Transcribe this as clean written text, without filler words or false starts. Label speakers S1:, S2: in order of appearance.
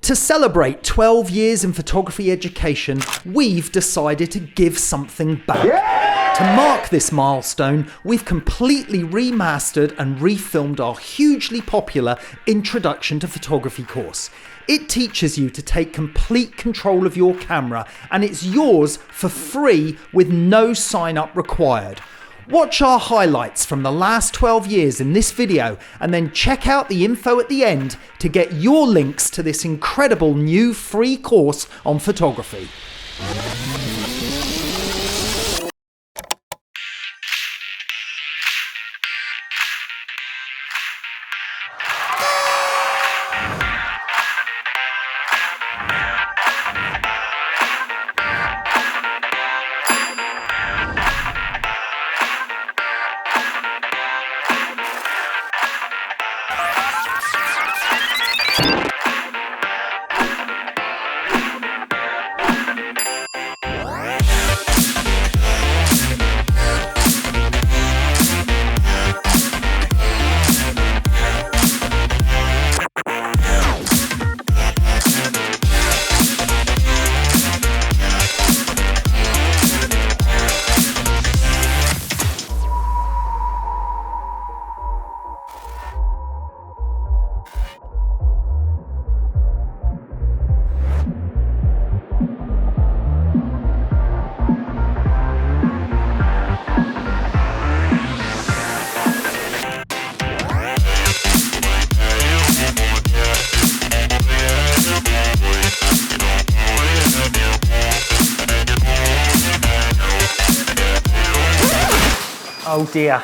S1: To celebrate 12 years in photography education, we've decided to give something back. Yeah! To mark this milestone, we've completely remastered and refilmed our hugely popular Introduction to Photography course. It teaches you to take complete control of your camera, and it's yours for free with no sign-up required. Watch our highlights from the last 12 years in this video and then check out the info at the end to get your links to this incredible new free course on photography. Oh dear.